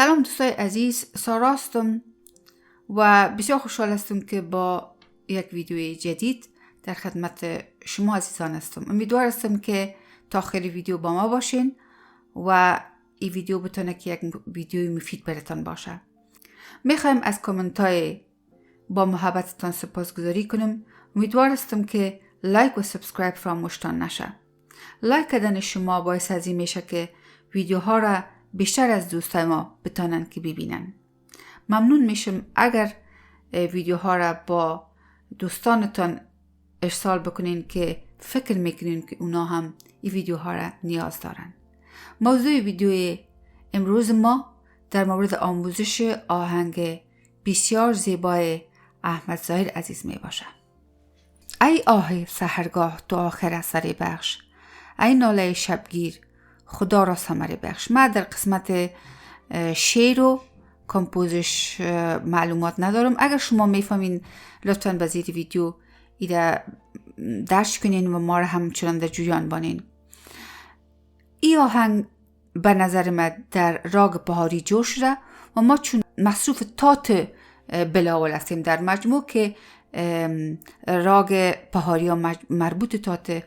سلام دوستای عزیز، سارا هستم و بسیار خوشحال هستم که با یک ویدیوی جدید در خدمت شما عزیزان هستم. امیدوار هستم که تا آخر ویدیو با ما باشین و این ویدیو بتونه که یک ویدیوی مفید براتون باشه. میخوایم از کامنت های با محبتتان سپاسگزاری کنم. امیدوار هستم که لایک و سابسکرایب فراموشتان نشه. لایک کردن شما باعث از این میشه که ویدیوها را بیشتر از دوستای ما بتونن که ببینن. ممنون میشم اگر ویدیوها را با دوستانتان ارسال بکنین که فکر میکنین که اونا هم این ویدیوها را نیاز دارن. موضوع ویدیوی امروز ما در مورد آموزش آهنگ بسیار زیبای احمد ظاهر عزیز می باشه. ای آه سحر گاه تو آخر اثری بخش، ای ناله شبگیر خدا را ثمر بخش. من در قسمت شعر و کمپوزش معلومات ندارم. اگر شما میفهمین لطفاً به زیر ویدیو ایده درج کنین و ما را همچنان در جریان بانین. این آهنگ به نظر من در راگ بهاری جور شده و ما چون مصروف تات بلاول هستیم در مجموع که راگ بهاری ها مربوط تات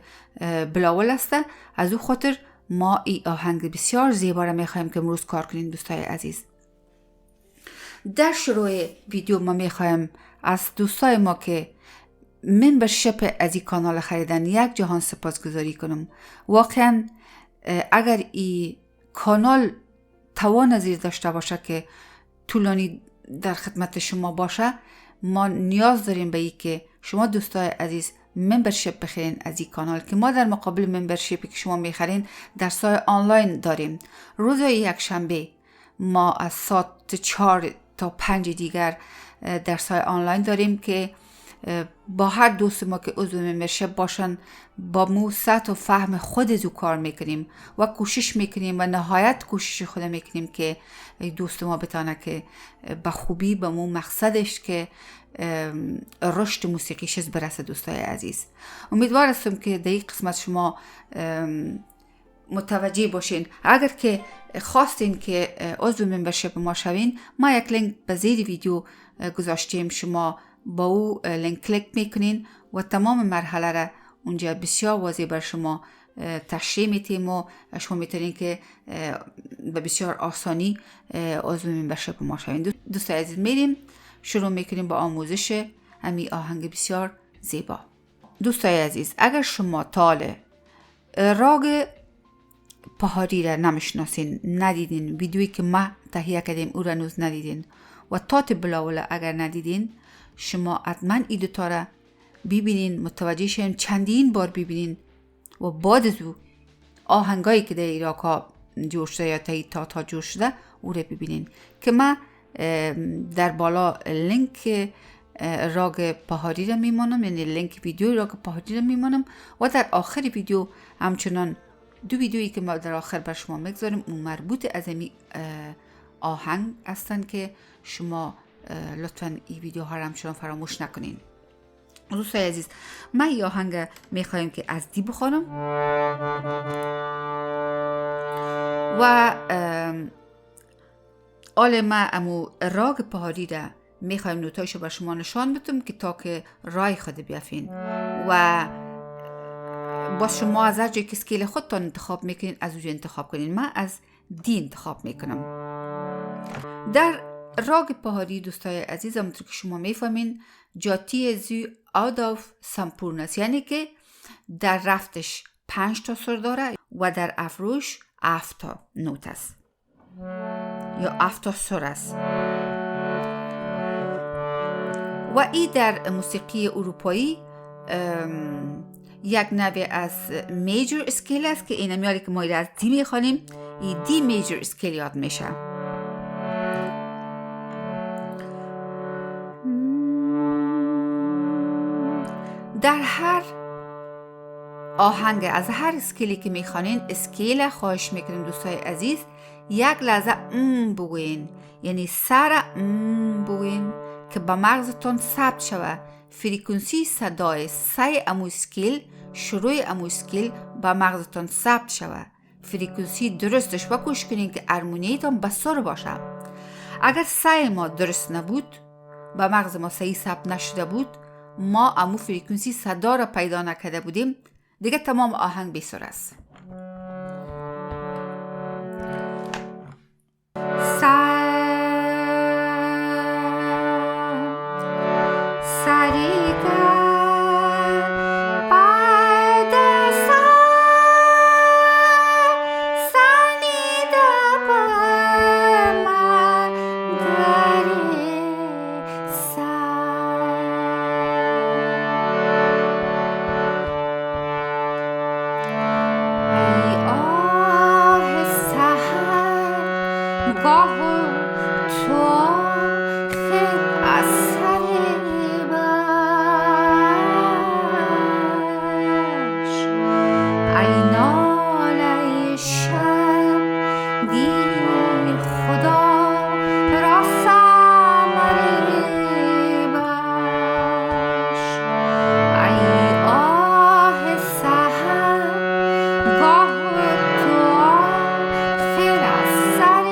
بلاول هسته، از او خاطر ما این آهنگ بسیار زیبا را میخوایم که امروز کار کنین دوستای عزیز. در شروع ویدیو ما میخوایم از دوستای ما که ممبرشپ از این کانال خریدن یک جهان سپاسگزاری کنم. واقعا اگر این کانال توان زیر داشته باشه که طولانی در خدمت شما باشه، ما نیاز داریم به این که شما دوستای عزیز ممبرشپ بخرین از این کانال که ما در مقابل ممبرشپی که شما میخرین درسای آنلاین داریم. روز یک شنبه ما از ساعت 4 تا 5 دیگر درسای آنلاین داریم که با هر دوست ما که عضو ممبرشپ باشن با مو سطح و فهم خود زو کار میکنیم و کوشش میکنیم و نهایت کوشش خود میکنیم که دوست ما بتانه که به خوبی به مو مقصدش که رشد موسیقیش برسه. دوستای عزیز امیدوار هستم که در این قسمت شما متوجه باشین. اگر که خواستین که عضو ممبرشپ ما شوین، ما یک لینک به زیر ویدیو گذاشتیم، شما با او لینک کلیک میکنین و تمام مرحله را اونجا بسیار واضح بر شما تشریح میتیم و شما میتونین که به بسیار آسانی عضو ممبرشپ ما شوین. دوستای عزیز میریم شروع میکنیم با آموزش همین آهنگ بسیار زیبا. دوستای عزیز اگر شما تال راگ بهاری را نمیشناسین، ندیدین، ویدیویی که ما تهیه کردیم او را نوز ندیدین و تات بلاول اگر ندیدین، شما حتما این دوتا را ببینین، متوجه شین، چندین بار ببینین و بعد از او آهنگایی که در ایراک ها جور شده یا تایی تا جور شده او را ببینین که من در بالا لینک راگ بهاری را میمانم، یعنی لینک ویدیو راگ بهاری را میمانم و در آخر ویدیو همچنان دو ویدیویی که ما در آخر بر شما میگذاریم اون مربوط از این آهنگ هستن که شما لطفاً این ویدیوها را همچنان فراموش نکنین. دوستای عزیز من این آهنگ میخوایم که از دی بخوانم و آل ما امو راگ بهاری را میخوایم نوتایشو بر شما نشان بدم که تا که رای خود بیافین و باز شما از هر جایی که اسکیل خودتان انتخاب میکنین از اونجا انتخاب کنین. من از دی انتخاب میکنم. در راگ بهاری دوستای عزیز همونطور که شما میفهمین جاتی زی آداف سمپورناست، یعنی که در رفتش 5 تا سر داره و در افروش 7 تا نوت است یا 7 تا سر است و این در موسیقی اروپایی یک نوع از میجر اسکیل است که این میاری که ما از دی میخوانیم، این دی میجر اسکیل یاد میشه. در هر آهنگ از هر اسکیلی که میخوانین اسکیل خواهش میکنیم دوستای عزیز یک لحظه بگوین، یعنی سر بگوین که به مغزتون ثبت شوه. فریکونسی صدای سه امو اسکیل، شروع امو اسکیل به مغزتون ثبت شوه. فریکونسی درستش و کوشش کنین که ارمونیتون به سر باشه. اگر سعی ما درست نبود و مغز ما صحیح ثبت نشده بود، ما امو فریکونسی صدا را پیدا نکرده بودیم، دیگه تمام آهنگ بی سر است. گاه تو آخر اثر بخش ای ناله شب گیر خدا را ثمر بخش ای آه سحر گاه تو آخر اثر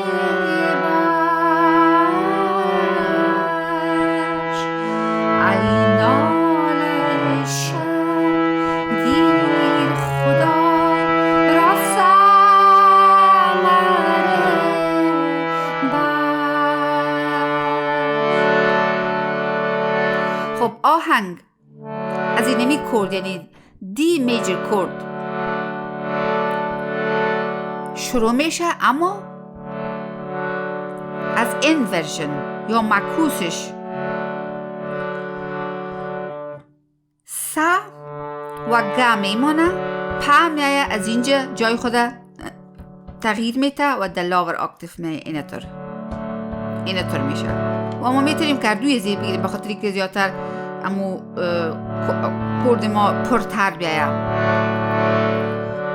بخش ای ناله شب گیر خدا را ثمر بخش. خب آهنگ از اینمی کورد، یعنی دی میجر کورد شروع میشه، اما از اینورژن یا معکوسش س و گ میمانه، پ میایه از اینجا جای خود تغییر میته و در لاور اکتیف میایه اینطور میشه و ما میتونیم کردوی زیر بگیریم، به خاطر که زیادتر امو کورد ما پرتر بیایه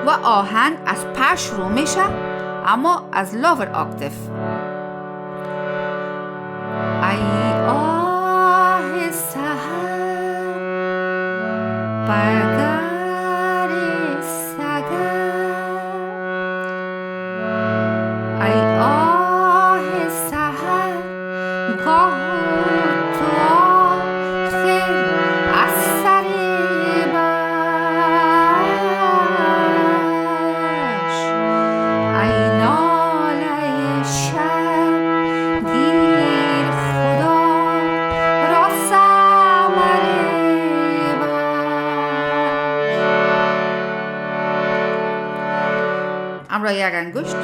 و آهنگ از پ شروع میشه اما از لاور اکتیف. ای آه سحر برگر سگر ای آه سحر گاه تو آخر اثر بخش ای ناله شب گیر خدا را ثمر بخش. امرا یک انگشت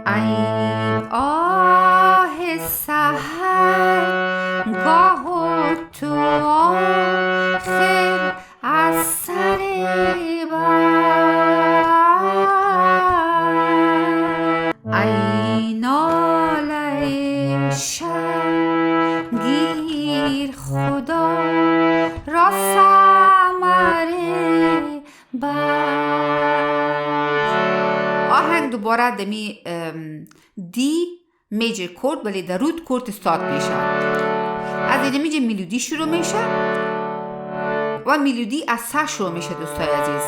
ای آه سحر گاه تو آخر اثر بخش ای ناله شب گیر خدا را ثمر بخش. آهنگ دوباره دمی دی میجر کورد ولی در روت کورد استارت میشه. از این میجه میلودی شروع میشه و میلودی از س شروع میشه دوستای عزیز.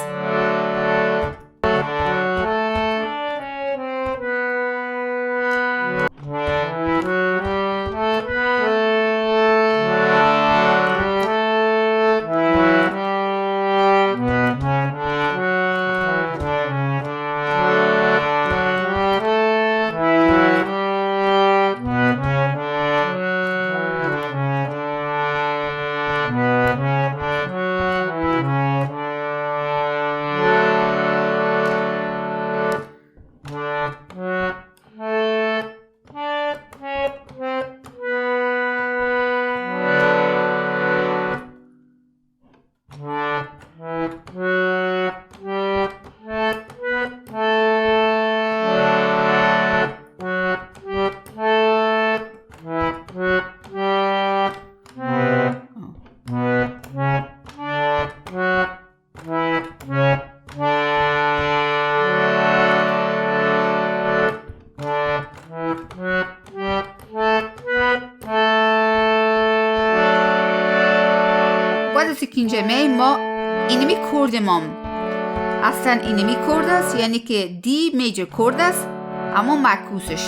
بعد از که اینجا ما اینمی کورد ما اصلا اینمی کورد است، یعنی که دی میجر کورد است اما معکوسش.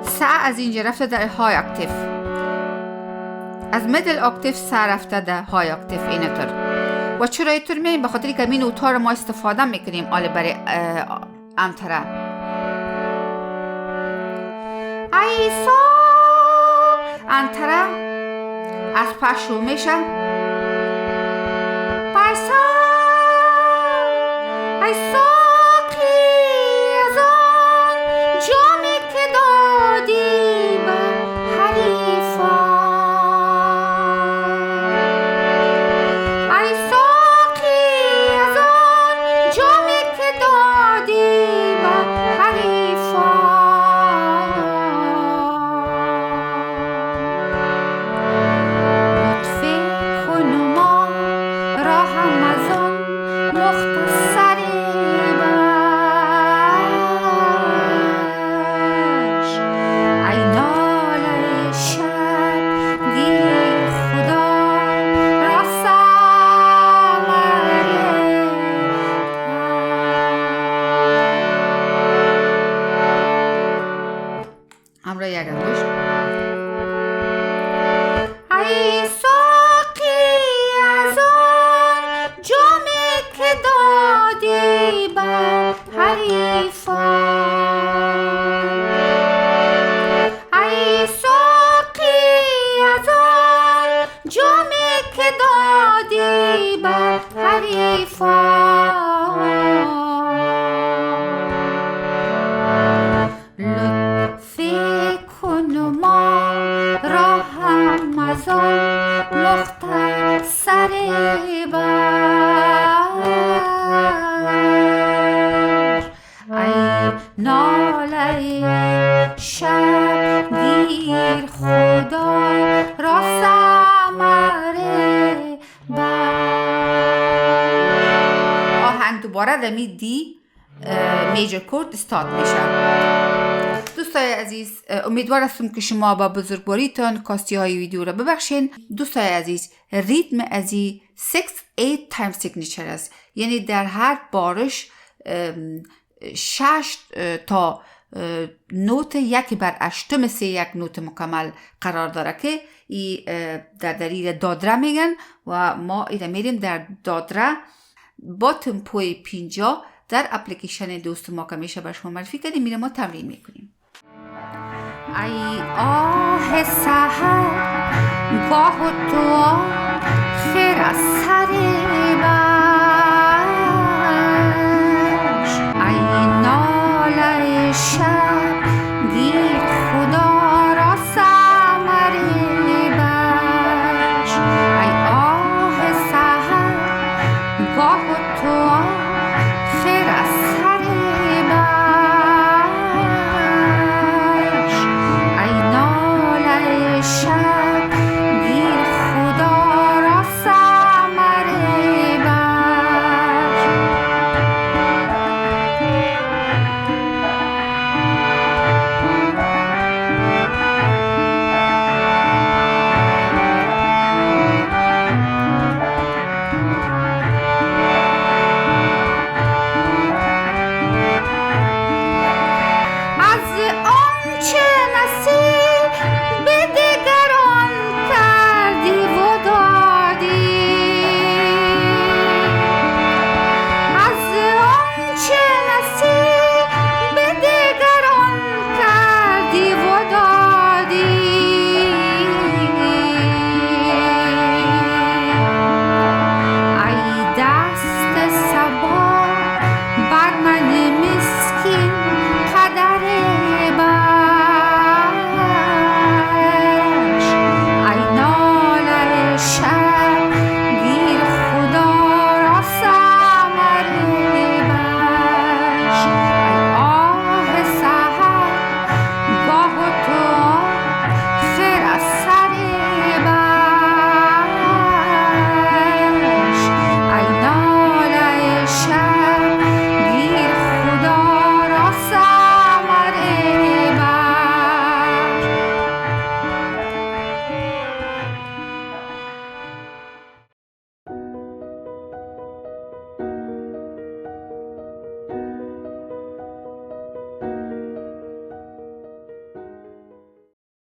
سا از اینجا رفته در های اکتیف، از میدل اکتیف سا رفته در های اکتیف اینطور. و چرا اینطور میگیم؟ به خاطر که این نوتا رو ما استفاده میکنیم آله برای انتره. ایسا انتره از پا شروع میشه. پایسا ایسا قیزان جامی که دادی به حریفان. ایسا قیزان جامی که دادی به حریفان. لطفی کن ما را هم از آن مختصری باش. ای ناله شب گیر خدا را ثمره همراه یک انگوش. ای ساقی از آن جامی که دادی به حریفان. ای ساقی از آن جامی که دادی به حریفان. لطفی کن ما را هم از آن مختصری بر. ای ناله شب گیر خدا را ثمره بر. آهنگ دوباره دمی دی میجر کورد استارت میشه. دوستای عزیز، امیدوار هستم که شما با بزرگواریتان کاستی های ویدیو را ببخشین. دوستای عزیز، ریتم ازی 6-8 تایم سیگنیچر است، یعنی در هر بارش 6 تا نوت یک بر 8 مثل یک نوت مکمل قرار داره که در دلیل دادره میگن و ما ایره میریم در دادره با تمپوی 50 در اپلیکیشن دوست ما که میشه بر شما معرفی کردیم، میره ما تمرین میکنیم. ای آه سحر گاه تو آخر از سر